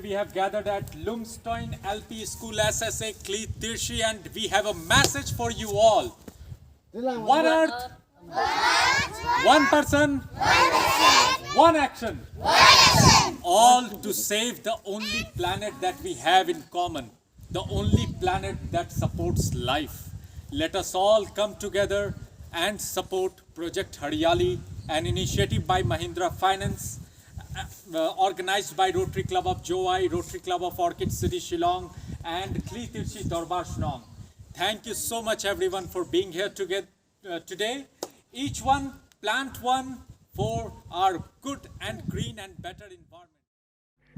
we have gathered at Lumstoin LP School SSA Tirshi, and we have a message for you all. One earth, one person, one action. All to save the only planet that we have in common, the only planet that supports life. Let us all come together and support Project Hariyali, an initiative by Mahindra Finance, organized by Rotary Club of Jowai, Rotary Club of Orchid City Shillong, and Tirshi Dorbar Shnong. Thank you so much everyone for being here today. Each one plant one for our good and green and better environment.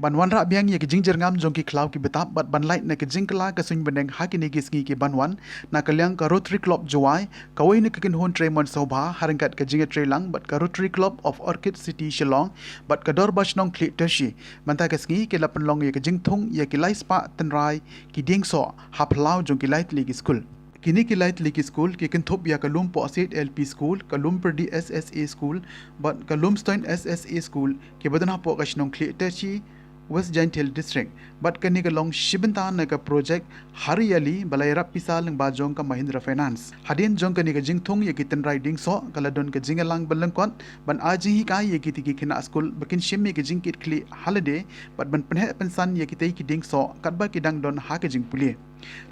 Banwan ra biang ye ke pynjyrngam jong ki klau ki betap bat banlait na ke jingkla ka suing beneng hakini ki sngi ki banwan na kalyang ka Rotary Club Jowai kawai ne kin hon tremon sobha harangkat ka jinga trelang bat ka Rotary Club of Orchid City Shillong bat ka Dorbar Shnong Tirshi manta ka sngi ke lapan long ye ke jing thung ye ki lai spa tynrai ki dieng so haplau jong ki lait li ki skul kini ki lait li ki skul ki kin thop ya ka lum po asit LP school ka lum per SSA school bat ka lumstoin SSA school ki badana po ka shnong Tirshi West Gentil District, but kani long shibenta na ka project Hariyali balayra pisal ng bajong ka Mahindra Finance. Hadin jong kani ka jingthong ye kitin riding so kaladon ka jingalang balangkot ban aji hi kai ye kiti ki khynnah skul bakin shimmi ka jingkit kli holiday but ban penhe pensan ye kitai ki ding so katba ki dang don ha ka jing puli.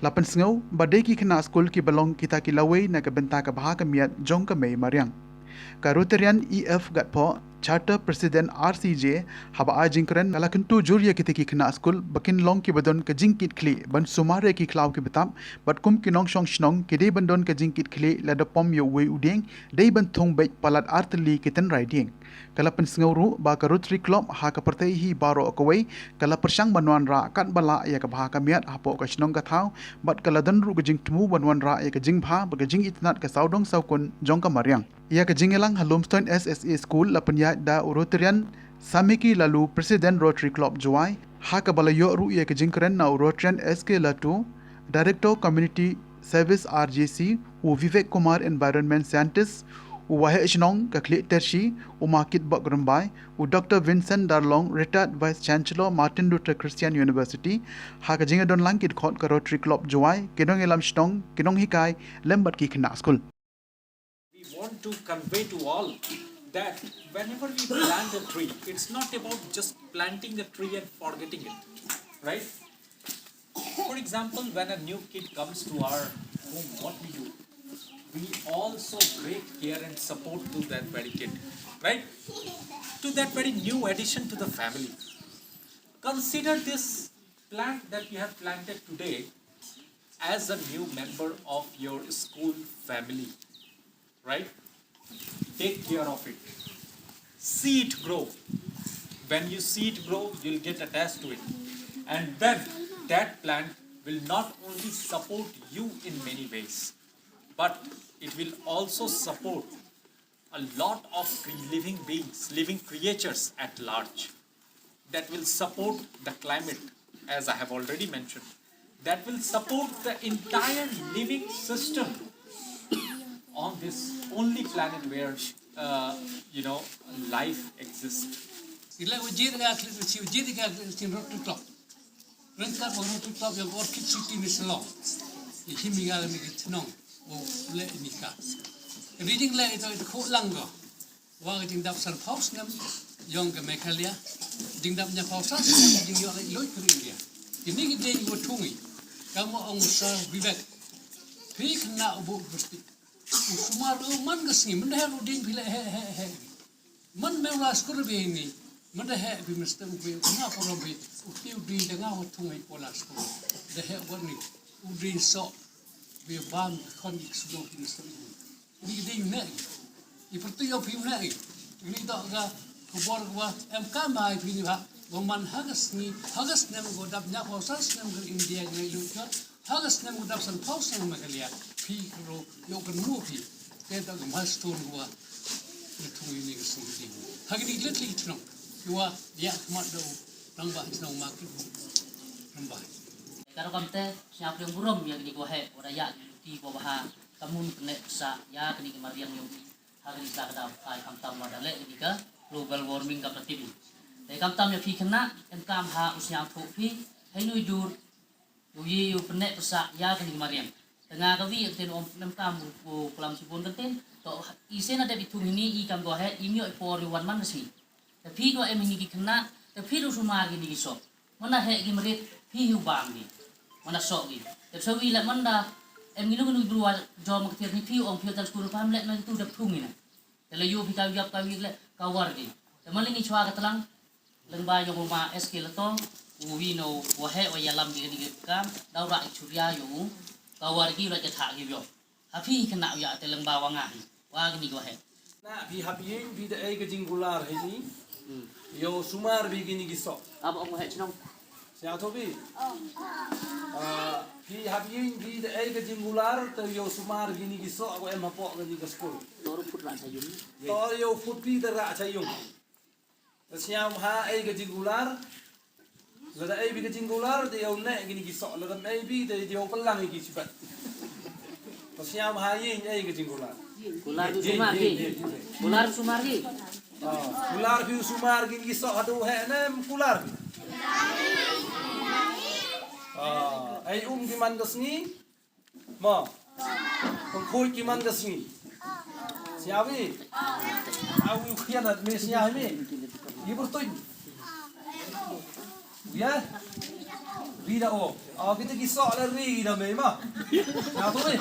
Lapan sngau badai ki khynnah skul ki balong kita ki lawai na ka benta ka baha ka miat jong ka may mariang. Ka Rotarian EF gat po Charter President RCJ haba ajingkren kalakentu jurya kitiki khynnah skul bakin long ki badon ka jingkit kli ban sumare ki klaw ki betap bat kum kinong shong shnong ki dei bandon ka jingkit kli la da pom yo we udeng dei ban thung bek palat artli ki tynrai dieng kalapen sngawru ba ka Rotary Club ha ka partai hi baro kawai kala persang banwan ra kan bala ya ka bha ka miat hapo ka shnong ka thau bat kala dan ru ka jing tmu banwan ra ya ka jing bha ba ka jing itnat ka saudong saukun jong ka mariang ia ka jingelang halumstoin SSA school lapan ya da Rotarian Samiki lalu Presiden Rotary Club Jowai haka balayo ru ye ke jingkren na Rotarian SK latu Director Community Service RJC u Vivek Kumar Environment Scientist u wahe shnong ka Tirshi u market bagrumbai u Dr Vincent Darlong retired Vice Chancellor Martin Luther Christian University haka jinga don langkit khot ka Rotary Club Jowai kedong elam shnong kinong hikai lembat ki khynnah school. We want to convey to all that whenever we plant a tree, it's not about just planting a tree and forgetting it, right? For example, when a new kid comes to our home, what we do? We also great care and support to that very kid, right? To that very new addition to the family. Consider this plant that you have planted today as a new member of your school family, right? Take care of it. See it grow. When you see it grow, you'll get attached to it. And then that plant will not only support you in many ways, but it will also support a lot of living beings, living creatures at large. That will support the climate, as I have already mentioned. That will support the entire living system on this only planet where life exists. Ila ujir ga klisi ujir ga tin Rotary Club. Ryngkat Rotary Club yang Orchid City ni Shillong. Himi ga mi kitnong o le ni ka. Reading le ito ko langgo. Wa ga ding dap san paus nam yong ga mekalia. Ding dap nya paus san ding yo loy kri dia. Ini ge ding go tungi. Kamu ong sa Vivek. Krik na obo bersti. Sumar man gasni man ha ding pila he man mewla skor be ni man ha bi mr be na problem be uti udri denga hotung ai pola skor de he woni udri so be bam kon iksulo in story ni ding ne I pertu yo pi ne ni do ga kubor wa em ka mai pi ni ha man hagas nem go dab nya ko sas nem go India ni lu ka hagas nem go dab san paus nem magalia Piro, yo kan movie, kaya ang milestone ko itong ini kesulitan. Hagi ni litli itong, yo dia kemat daw nambah itong market nambah. Kalau kamte siap yang buram yang di kuah orang ya di bawah kamun kena sa ya kini mariang yang hari ni kita ada kai kamtam ada le ini ka global warming ka pratibin. แต่กำตามอย่าพี่คณะเอ็มกามหาอุสยามถูกพี่ให้นุยดูดูยี่อยู่เป็นเนปสะยากันดีมาเรียมแต่งานกวีเต็นอมน้ำกามบุกลำสิบนกันเต้นต่ออีเซนada bitu ini i kam go he imyo ipori wan man siแต่พี่ก็เอ็มนี่กิคณะแต่พี่รู้สมากินี่กิสอบมันน่ะเฮกิมริดพี่หิวบางกิมันน่ะสอบกิแต่สวีละมันน่ะเอ็มนี่ลูกนุยบรัวจอมกเทียนี่พี่องพี่ตันสกุลพามเล็ดมันtu dak thung niแต่ละอยู่พี่กายับกาวิกle kawar giแต่มันนี่ชวากะตลังเลงบายงมาSK ละตองอูวีโนวะเฮวะยาลัมกินี่กามดาวระชุริยาอยู่kawar gi laจะถากิyo haพี่คณะyaแต่เลงบาวางาwah gini gua he. Nah, bihapiin bida ay kajinggular ini. Yo sumar begini gisok. Apa ông he chnong? Siapa tu bi? Bihapiin bida ay kajinggular tu yo sumar begini gisok. Aku em hapok gini ke skul. Toru put rak sayung. Tor yo put bi terak sayung. Siapa ha ay kajinggular? Lada ay bi kajinggular tu yo nek gini gisok. Lada ay bi tu yo pelang gini sifat. Siapa ha yin ay kajinggular? Kular tu sumar ki. Kular sumar ki. Kular bi sumar gini gisok adu he nem kular. Ay gimana desni? Ma. Pengkoi gimana desni? Siapa ni? Aku khynnah me siapa ni? Ibu tu. Ya? Rida oh. Kita gisok lah rida me ma. Siapa tu ni?